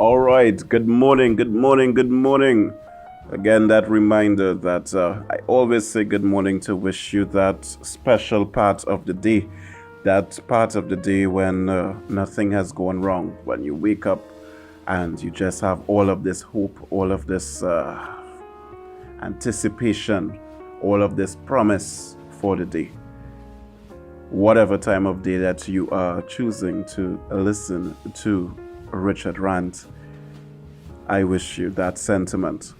All right. Good morning. Good morning. Good morning. Again, that reminder that I always say good morning to wish you that special part of the day. That part of the day when nothing has gone wrong. When you wake up and you just have all of this hope, all of this anticipation, all of this promise for the day. Whatever time of day that you are choosing to listen to Richard Rant, I wish you that sentiment.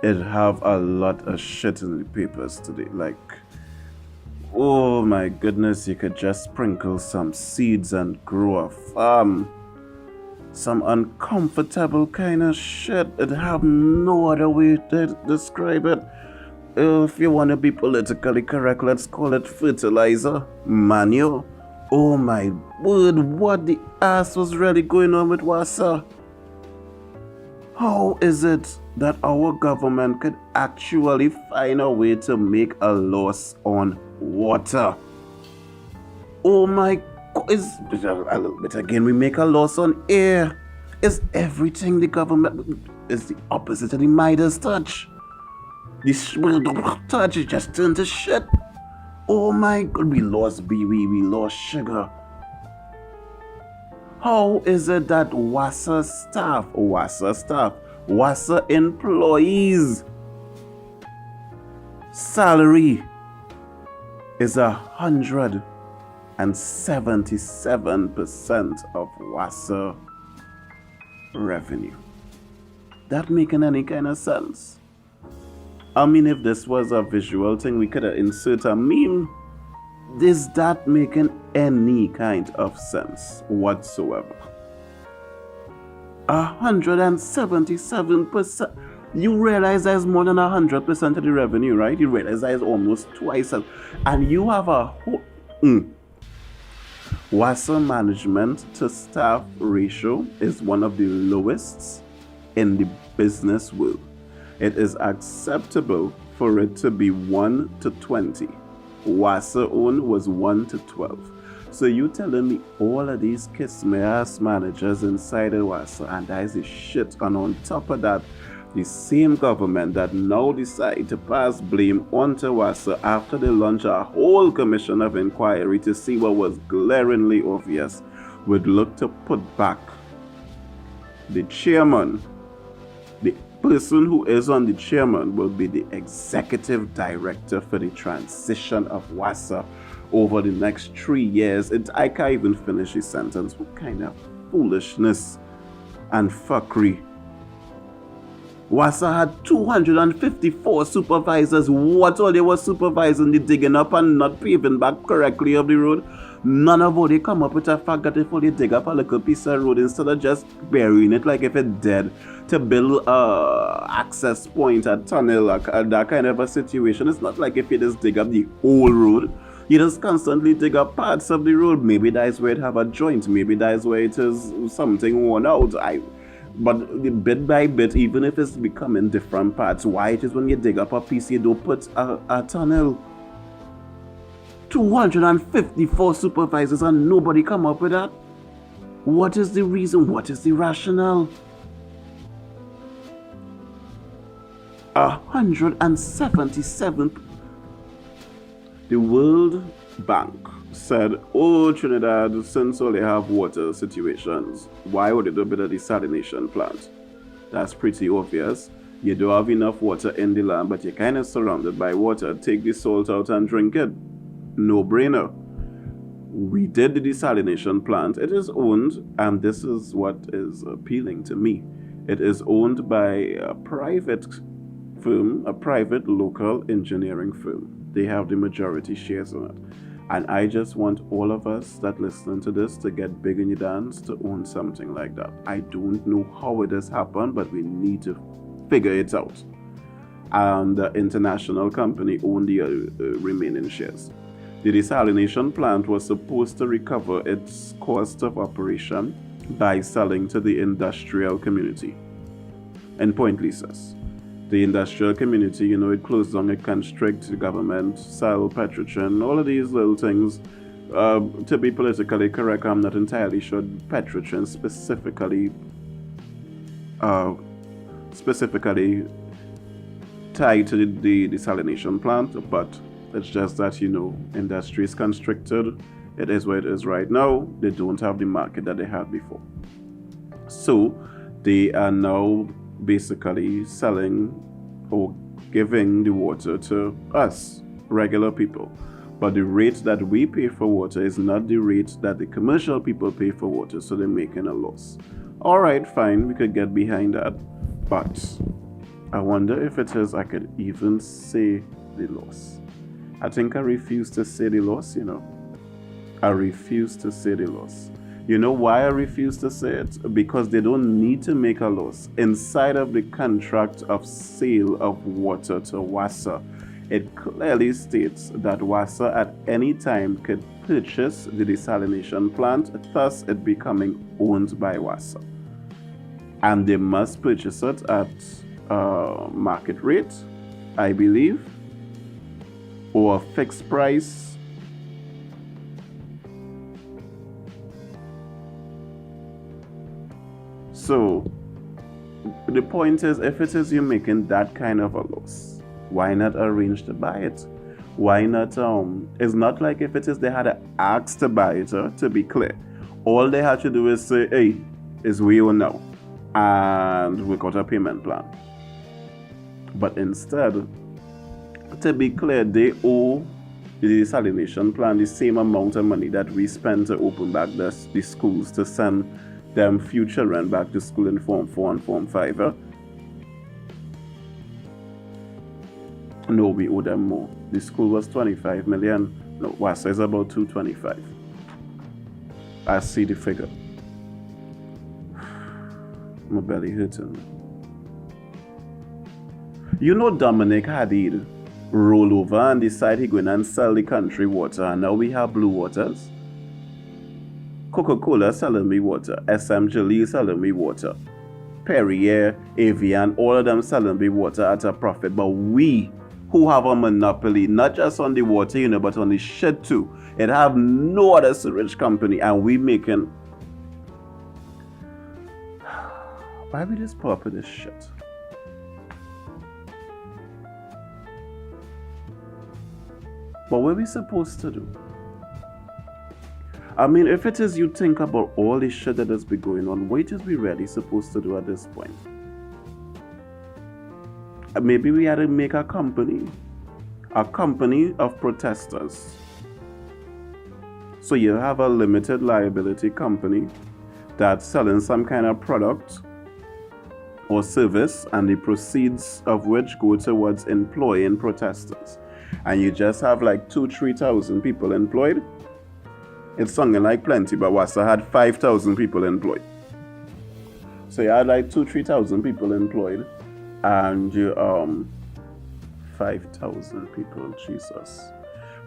It have a lot of shit in the papers today. Like, oh my goodness, you could just sprinkle some seeds and grow a farm. Some uncomfortable kind of shit. It have no other way to describe it. If you want to be politically correct, let's call it Fertilizer Manu. Oh my word, what the ass was really going on with Wassa? How is it that our government could actually find a way to make a loss on water? Oh my God, is a little bit again, we make a loss on air. Is everything the government is the opposite of the Midas touch? This touch is just turned to shit. Oh my God, we lost we lost sugar. How is it that Wassa employees salary is 177% of Wassa revenue? That making any kind of sense? I mean, if this was a visual thing, we could have inserted a meme. Is that making any kind of sense whatsoever? 177%. You realize there's more than 100% of the revenue, right? You realize there's almost twice as, and you have a whole Wassa management to staff ratio is one of the lowest in the business world. It is acceptable for it to be 1 to 20. Wassa own was 1 to 12. So you telling me all of these kiss my ass managers inside of Wassa, and that is the shit, and on top of that, the same government that now decide to pass blame onto Wassa after they launch a whole commission of inquiry to see what was glaringly obvious, would look to put back the chairman. The person who is on the chairman will be the executive director for the transition of Wassa over the next 3 years. I can't even finish the sentence. What kind of foolishness and fuckery? Wassa had 254 supervisors. What all they were supervising? The digging up and not paving back correctly of the road? None of all they come up with the fact that if they dig up a little piece of road, instead of just burying it like if it's dead, to build a access point, a tunnel, that kind of a situation. It's not like if you just dig up the whole road. You just constantly dig up parts of the road. Maybe that is where it have a joint. Maybe that is where it is something worn out. But bit by bit, even if it's becoming different parts, why it is when you dig up a piece, you don't put a tunnel? 254 supervisors and nobody come up with that? What is the reason? What is the rationale? 177. The World Bank said, oh, Trinidad, since all they have water situations, why would they do a bit of desalination plant? That's pretty obvious. You don't have enough water in the land, but you're kind of surrounded by water. Take the salt out and drink it. No brainer. We did the desalination plant. It is owned, and this is what is appealing to me. It is owned by a private firm, a private local engineering firm. They have the majority shares in it. And I just want all of us that listen to this to get big in the dance to own something like that. I don't know how it has happened, but we need to figure it out. And the international company owned the remaining shares. The desalination plant was supposed to recover its cost of operation by selling to the industrial community in Point Lisas. The industrial community, it closed down, it constrict the government, sell Petrotrin, all of these little things. To be politically correct, I'm not entirely sure Petrotrin specifically uh, specifically tied to the desalination plant, but it's just that, industry is constricted. It is what it is right now. They don't have the market that they had before. So they are now basically selling or giving the water to us, regular people. But the rate that we pay for water is not the rate that the commercial people pay for water, so they're making a loss. All right, fine, we could get behind that. But I wonder if it is I could even say the loss. I think I refuse to say the loss, I refuse to say the loss. You know why I refuse to say it? Because they don't need to make a loss. Inside of the contract of sale of water to WASA, it clearly states that WASA at any time could purchase the desalination plant, thus it becoming owned by WASA. And they must purchase it at market rate, I believe, or a fixed price. So the point is, if it is you making that kind of a loss, why not arrange to buy it? Why not? It's not like if it is they had to ask to buy it, to be clear. All they had to do is say, hey, is we own now, and we got a payment plan. But instead, to be clear, they owe the desalination plant the same amount of money that we spend to open back the schools to send them future children back to school in Form 4 and Form 5. No, we owe them more. The school was 25 million. No, WASA is about 225. I see the figure. My belly hurting. Dominic Hadid roll over and decide he going and sell the country water, and now we have Blue Waters. Coca-Cola selling me water, SM Jolie selling me water, Perrier, Evian, all of them selling me water at a profit. But we, who have a monopoly, not just on the water, but on the shit too, it have no other sewage company, and we making... Why we just pop this shit? But what are we supposed to do? I mean, if it is you think about all the shit that has been going on, what is we really supposed to do at this point? Maybe we had to make a company of protesters. So you have a limited liability company that's selling some kind of product or service, and the proceeds of which go towards employing protesters. And you just have like 2,000-3,000 people employed. It's sounding like plenty, but WASA had 5,000 people employed. So you had like 2,000-3,000 people employed, and you 5,000 people, Jesus.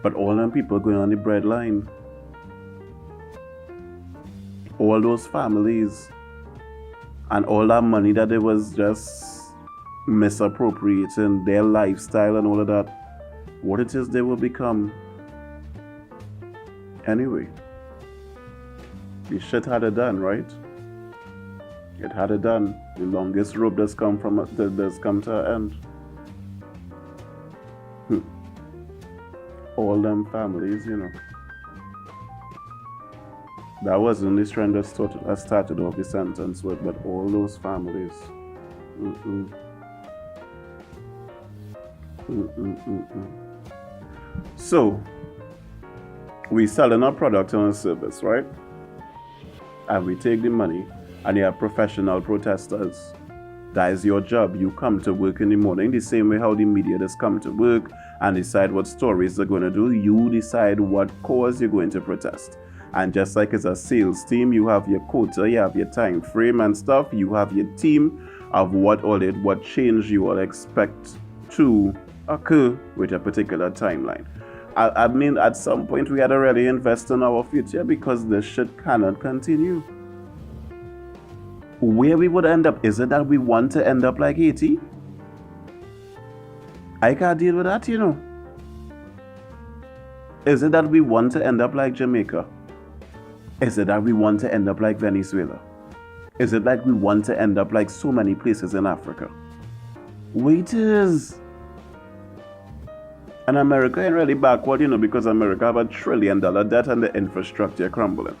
But all them people going on the bread line. All those families and all that money that they was just misappropriating their lifestyle and all of that. What it is they will become. Anyway, the shit had it done, right? It had it done. The longest rope does come to an end. All them families, That wasn't the trend that started off the sentence with, but all those families. So, we selling a product and a service, right? And we take the money, and you have professional protesters. That is your job. You come to work in the morning the same way how the media does come to work and decide what stories they're going to do. You decide what cause you're going to protest. And just like it's a sales team, you have your quota, you have your time frame and stuff. You have your team of what change you all expect to occur with a particular timeline. I mean, at some point we had to really invest in our future, because this shit cannot continue. Where we would end up, is it that we want to end up like Haiti? I can't deal with that, Is it that we want to end up like Jamaica? Is it that we want to end up like Venezuela? Is it like we want to end up like so many places in Africa? Waiters. And America ain't really backward, because America have $1 trillion debt and the infrastructure crumbling.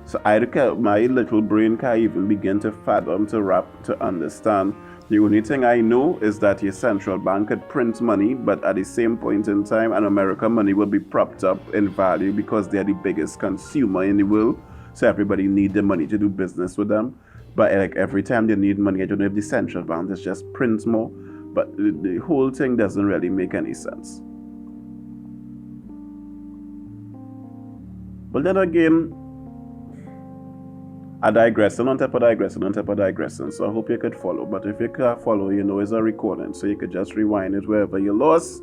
So my little brain can't even begin to fathom, to wrap, to understand. The only thing I know is that your central bank could print money, but at the same point in time, an American money will be propped up in value because they're the biggest consumer in the world. So everybody need the money to do business with them. But like every time they need money, I don't know if the central bank just prints more, but the whole thing doesn't really make any sense. But then again, I digressing on top of digressing. So I hope you could follow. But if you can't follow, it's a recording. So you could just rewind it wherever you lost.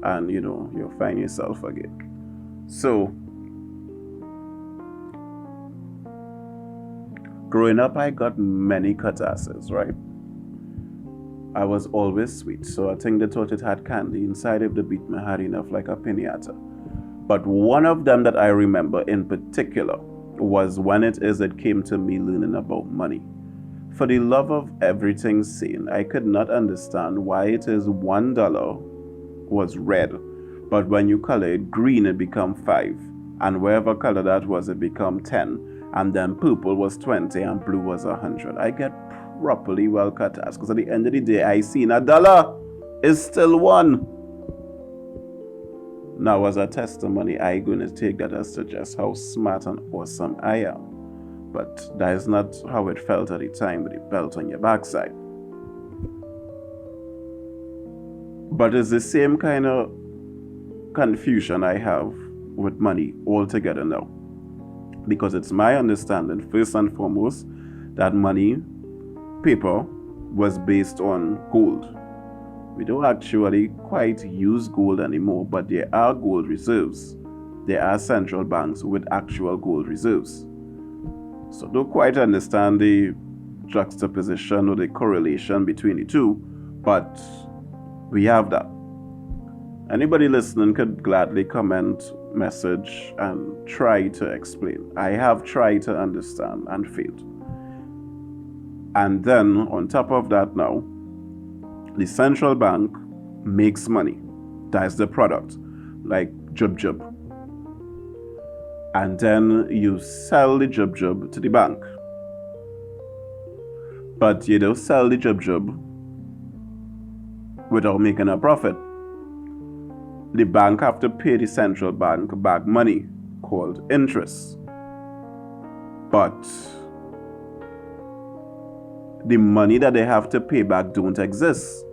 And, you'll find yourself again. So, growing up, I got many cutasses, right? I was always sweet. So I think they thought it had candy. Inside of the beat me had enough like a piñata. But one of them that I remember in particular was when it came to me learning about money. For the love of everything sane, I could not understand why it is $1 was red, but when you color it green, it become 5, and wherever color that was, it become 10, and then purple was 20 and blue was 100. I get properly well cut ass, because at the end of the day, I seen $1 is still 1. Now, as a testimony, I'm going to take that as to just how smart and awesome I am. But that is not how it felt at the time with the belt on your backside. But it's the same kind of confusion I have with money altogether now. Because it's my understanding, first and foremost, that money, paper, was based on gold. We don't actually quite use gold anymore, but there are gold reserves. There are central banks with actual gold reserves. So don't quite understand the juxtaposition or the correlation between the two, but we have that. Anybody listening could gladly comment, message, and try to explain. I have tried to understand and failed. And then on top of that now, the central bank makes money. That's the product, like jub. And then you sell the jub to the bank. But you don't sell the jub without making a profit. The bank have to pay the central bank back money called interest. But the money that they have to pay back don't exist.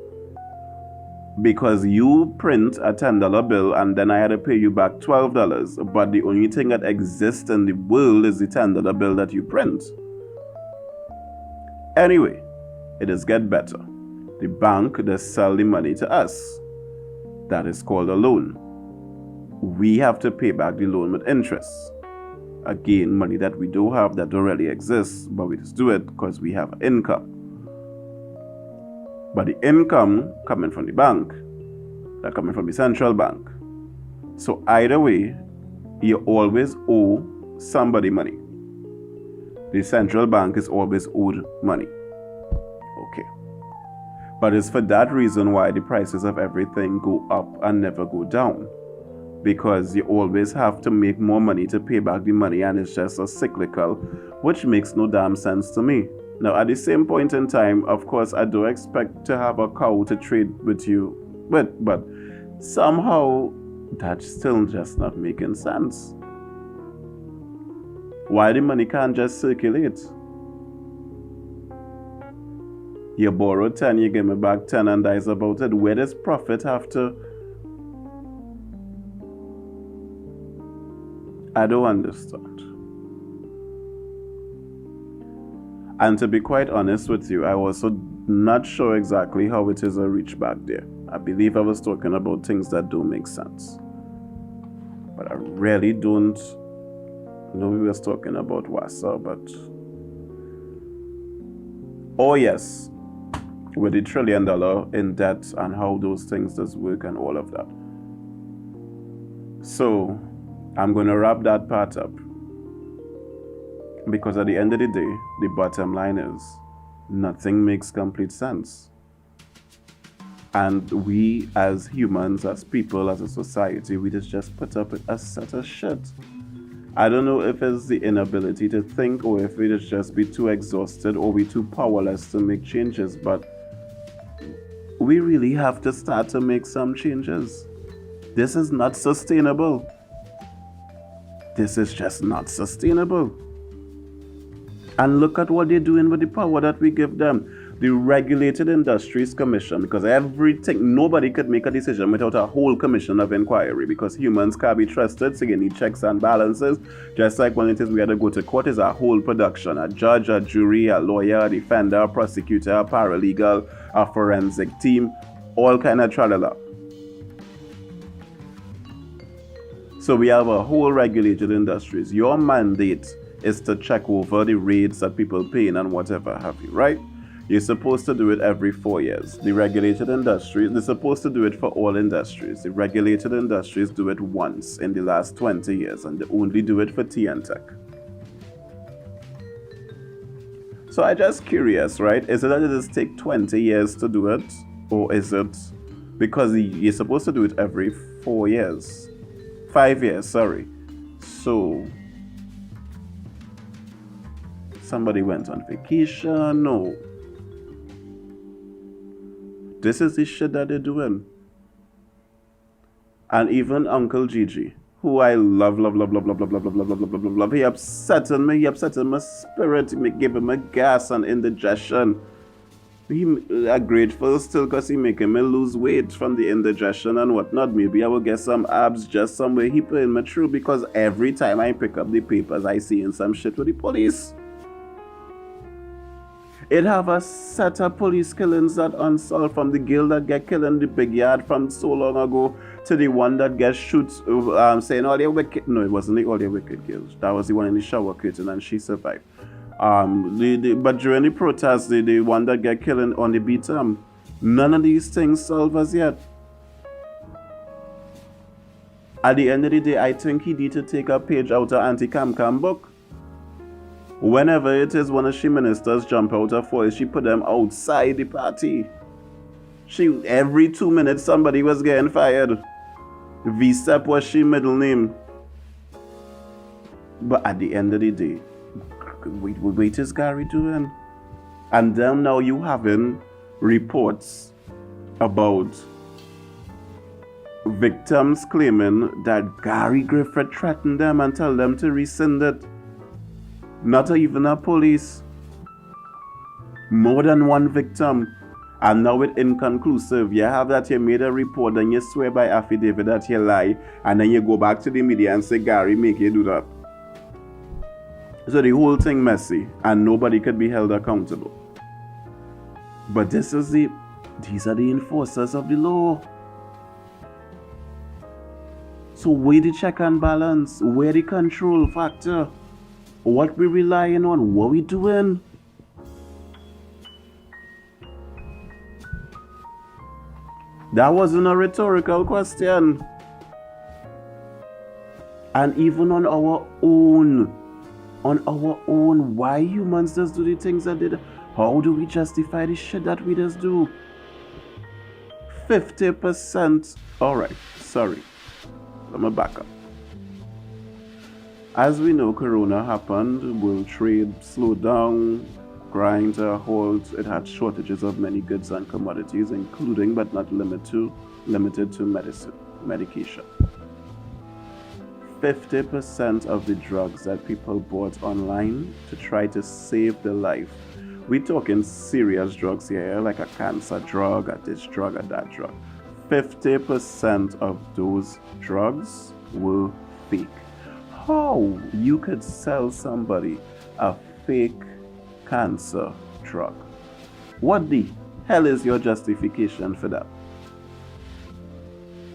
Because you print a $10 bill and then I had to pay you back $12, but the only thing that exists in the world is the $10 bill that you print. Anyway, it is get better. The bank does sell the money to us. That is called a loan. We have to pay back the loan with interest. Again, money that we do have that don't really exist, but we just do it because we have income. But the income coming from the bank, they're coming from the central bank. So either way, you always owe somebody money. The central bank is always owed money. Okay. But it's for that reason why the prices of everything go up and never go down. Because you always have to make more money to pay back the money, and it's just a cyclical, which makes no damn sense to me. Now, at the same point in time, of course, I do expect to have a cow to trade with you with, but somehow that's still just not making sense. Why the money can't just circulate? You borrow 10, you give me back 10, and that's about it. Where does profit have to? I don't understand. And to be quite honest with you, I was also not sure exactly how it is I reached back there. I believe I was talking about things that don't make sense. But I really don't know we was talking about Wassa, but... Oh yes, with the $1 trillion in debt and how those things does work and all of that. So, I'm going to wrap that part up. Because at the end of the day, the bottom line is nothing makes complete sense. And we as humans, as people, as a society, we just put up with a set of shit. I don't know if it's the inability to think or if we just be too exhausted or we too powerless to make changes, but we really have to start to make some changes. This is not sustainable. This is just not sustainable. And look at what they're doing with the power that we give them. The Regulated Industries Commission, because nobody could make a decision without a whole commission of inquiry, because humans can't be trusted, so you need checks and balances. Just like when it is we had to go to court, is a whole production, a judge, a jury, a lawyer, a defender, a prosecutor, a paralegal, a forensic team, all kind of tralala. So we have a whole regulated industries. Your mandate is to check over the rates that people pay and whatever have you, right? You're supposed to do it every 4 years. The regulated industries, they're supposed to do it for all industries. The regulated industries do it once in the last 20 years, and they only do it for tea and tech. So I'm just curious, right? Is it that it just take 20 years to do it? Or is it because you're supposed to do it every 4 years? 5 years, sorry. So somebody went on vacation? No. This is the shit that they're doing. And even Uncle Gigi, who I love, he upsetting me. He upsetting my spirit. He give him a gas and indigestion. I'm grateful still because he making me lose weight from the indigestion and whatnot. Maybe I will get some abs just somewhere. He putting me through because every time I pick up the papers, I see in some shit with the police. It have a set of police killings that unsolved, from the girl that get killed in the big yard from so long ago to the one that gets shot saying all the wicked. No, it wasn't the all the wicked girls. That was the one in the shower curtain and she survived. But during the protest, the one that get killed on the beat, none of these things solved as yet. At the end of the day, I think he need to take a page out of Auntie Cam book. Whenever it is one of she ministers jump out of foil, she put them outside the party. Every 2 minutes somebody was getting fired. VSEP was she middle name. But at the end of the day, wait is Gary doing? And then now you having reports about victims claiming that Gary Griffith threatened them and tell them to rescind it. Not even a police. More than one victim. And now it's inconclusive. You have that you made a report and you swear by affidavit that you lie, and then you go back to the media and say, Gary, make you do that. So the whole thing messy and nobody could be held accountable. But these are the enforcers of the law. So where the check and balance? Where the control factor? What we relying on? What we doing? That wasn't a rhetorical question. And even on our own, why humans just do the things that they do? How do we justify the shit that we just do? 50%. Alright, sorry. Let me back up. As we know, Corona happened, world trade slowed down, grind to a halt. It had shortages of many goods and commodities, including but not limited to medication. 50% of the drugs that people bought online to try to save their life. We're talking serious drugs here, like a cancer drug, a this drug, a that drug. 50% of those drugs were fake. How you could sell somebody a fake cancer drug? What the hell is your justification for that?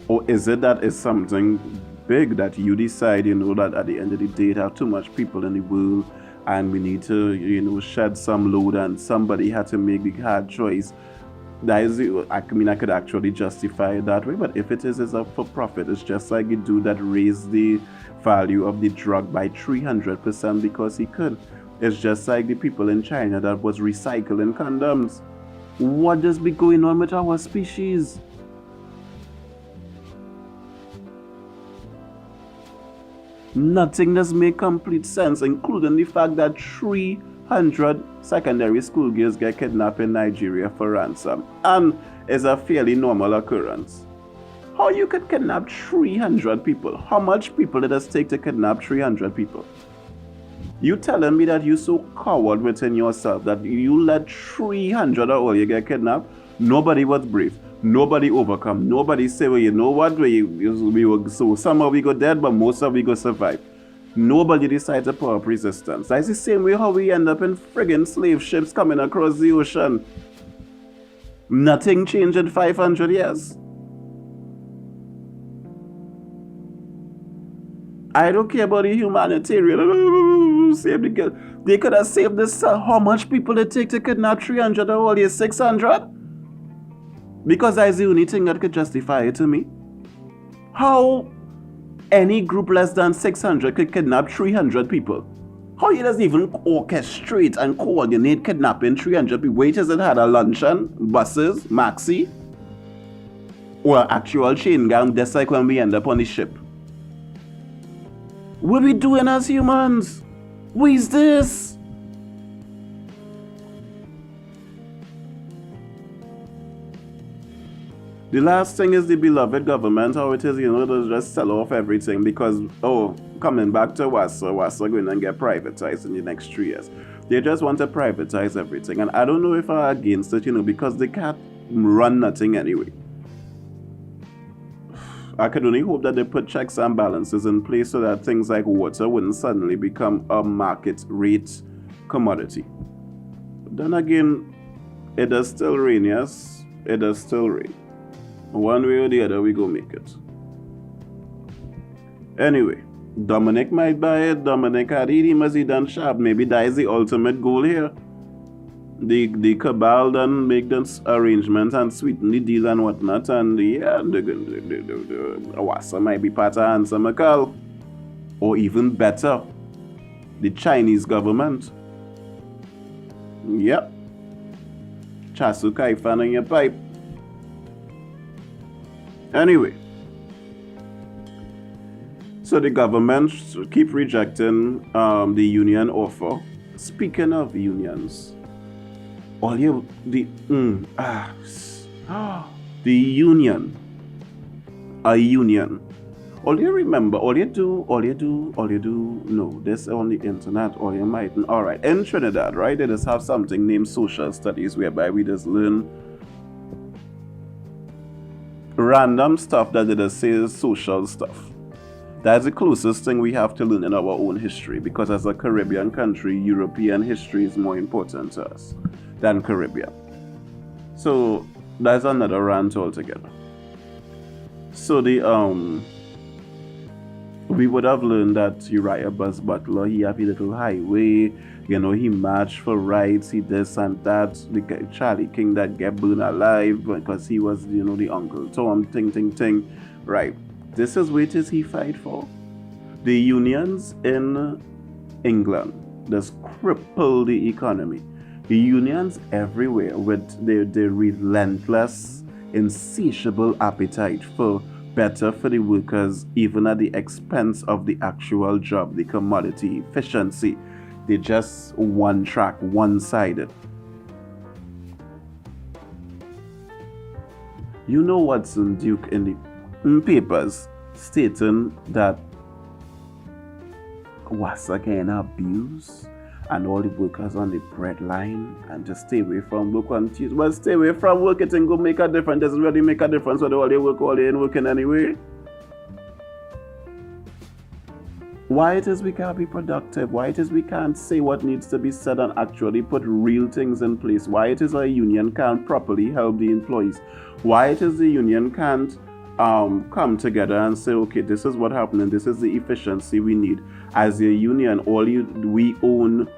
Or is it that it's something big that you decide, that at the end of the day, there are too much people in the world and we need to, shed some load and somebody had to make the hard choice? That is, I could actually justify it that way, but if it is a for profit, it's just like a dude that raised the value of the drug by 300% because he could. It's just like the people in China that was recycling condoms. What does be going on with our species? Nothing does make complete sense, including the fact that 300 secondary school girls get kidnapped in Nigeria for ransom, and is a fairly normal occurrence. How you could kidnap 300 people? How much people did it take to kidnap 300 people? You telling me that you so coward within yourself that you let 300 or all you get kidnapped? Nobody was brave. Nobody overcome. Nobody say, well, you know what? We were, so some of we go dead, but most of we go survive. Nobody decided to put up resistance. That's the same way how we end up in friggin' slave ships coming across the ocean. Nothing changed in 500 years. I don't care about the humanitarian. Save the girl. They could have saved this. How much people it take to kidnap 300 or only 600? Because that's the only thing that could justify it to me. How any group less than 600 could kidnap 300 people? How you doesn't even orchestrate and coordinate kidnapping 300 people? Wait, hasn't had a luncheon, buses, maxi, or actual chain gang, just like when we end up on the ship? What are we doing as humans? What is this? The last thing is the beloved government, how it is, to just sell off everything because, coming back to Wassa going and get privatized in the next 3 years. They just want to privatize everything. And I don't know if I'm against it, because they can't run nothing anyway. I could only hope that they put checks and balances in place so that things like water wouldn't suddenly become a market rate commodity. But then again, it does still rain, yes? It does still rain. One way or the other, we go make it. Anyway, Dominic might buy it. Dominic had it. He must be done sharp. Maybe that is the ultimate goal here. The cabal done make this arrangement and sweeten the deal and whatnot. And the Wassa might be part of Answer McCall. Or even better, the Chinese government. Yep. Chasu Kaifan in your pipe. Anyway, so the government keep rejecting the union offer. Speaking of unions, the union, a union. All you remember, all you do, no, this on the internet, or you mightn't. All right, in Trinidad, right, they just have something named social studies, whereby we just learn random stuff that they just say is social stuff. That's the closest thing we have to learn in our own history, because as a Caribbean country, European history is more important to us than Caribbean. So that's another rant altogether. So we would have learned that Uriah Buzz Butler, he have a little highway, he marched for rights, he this and that, the Charlie King that get burned alive because he was, the Uncle Tom, ting. Right. This is what it is he fight for. The unions in England just cripple the economy. The unions everywhere with their relentless, insatiable appetite for better for the workers, even at the expense of the actual job, the commodity, efficiency. They just one track, one-sided. Watson Duke in the papers stating that Wassa can abuse and all the workers on the bread line and just stay away from work on Tuesday. But stay away from work, it ain't go make a difference. Doesn't really make a difference whether all they work or they ain't working anyway. Why it is we can't be productive? Why it is we can't say what needs to be said and actually put real things in place? Why it is our union can't properly help the employees? Why it is the union can't come together and say, okay, this is what happened and this is the efficiency we need. As a union, we own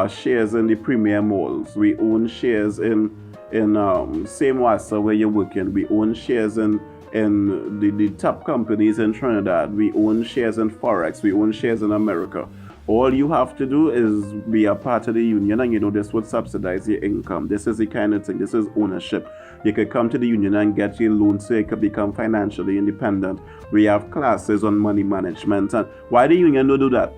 shares in the premier malls. We own shares in same Wassa where you're working. We own shares in the top companies in Trinidad. We own shares in Forex. We own shares in America. All you have to do is be a part of the union, and this would subsidize your income. This is the kind of thing. This is ownership. You could come to the union and get your loan so you could become financially independent. We have classes on money management. And why the union don't do that?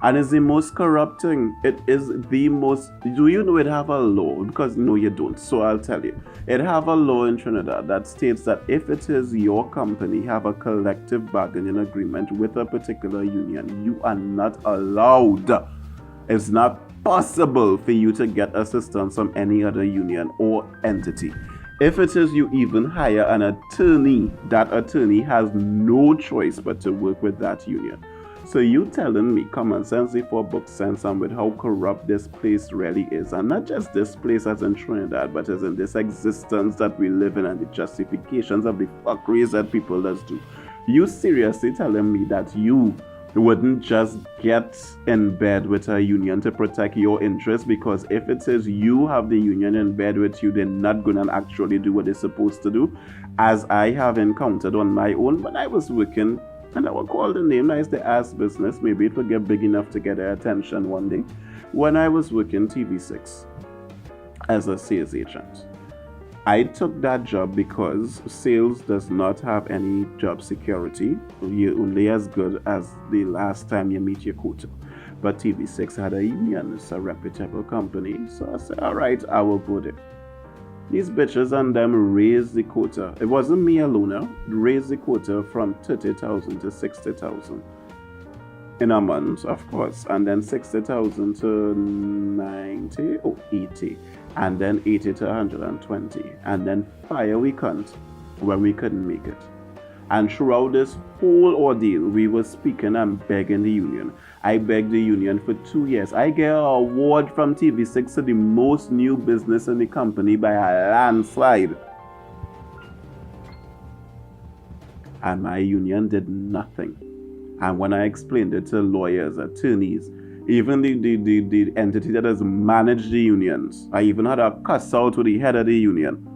And it's the most corrupt thing. It is the most. Do you know it have a law? Because no, you don't. So I'll tell you. It have a law in Trinidad that states that if it is your company have a collective bargaining agreement with a particular union, you are not allowed. It's not possible for you to get assistance from any other union or entity. If it is you even hire an attorney, that attorney has no choice but to work with that union. So you telling me common sense before book sense, and with how corrupt this place really is, and not just this place as in Trinidad, but as in this existence that we live in and the justifications of the fuckeries that people just do. You seriously telling me that you wouldn't just get in bed with a union to protect your interests? Because if it says you have the union in bed with you, they're not gonna actually do what they're supposed to do, as I have encountered on my own when I was working. And I will call the name, nice the ass business. Maybe it will get big enough to get their attention one day. When I was working TV6 as a sales agent, I took that job because sales does not have any job security. You're only as good as the last time you meet your quota. But TV6 had a union, it's a reputable company. So I said, all right, I will go there. These bitches and them raised the quota. It wasn't me alone. Raised the quota from 30,000 to 60,000 in a month, of course, and then 60,000 to 90 or 80, and then 80 to 120, and then fire we can't when we couldn't make it. And throughout this whole ordeal, we were speaking and begging the union. I begged the union for 2 years. I get an award from TV6 to the most new business in the company by a landslide. And my union did nothing. And when I explained it to lawyers, attorneys, even the entity that has managed the unions, I even had a cuss out with the head of the union.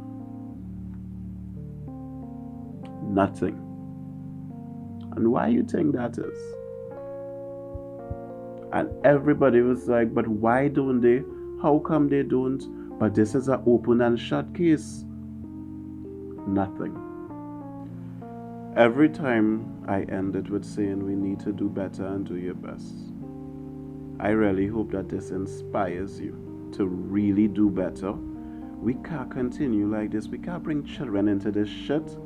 Nothing. And why you think that is? And everybody was like, but why don't they? How come they don't? But this is an open and shut case. Nothing. Every time I end it with saying we need to do better and do your best. I really hope that this inspires you to really do better. We can't continue like this. We can't bring children into this shit.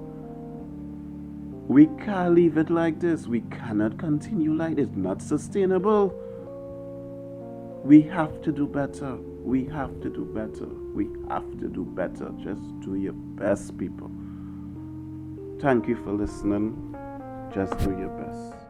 We can't leave it like this. We cannot continue like this. Not sustainable. We have to do better. We have to do better. We have to do better. Just do your best, people. Thank you for listening. Just do your best.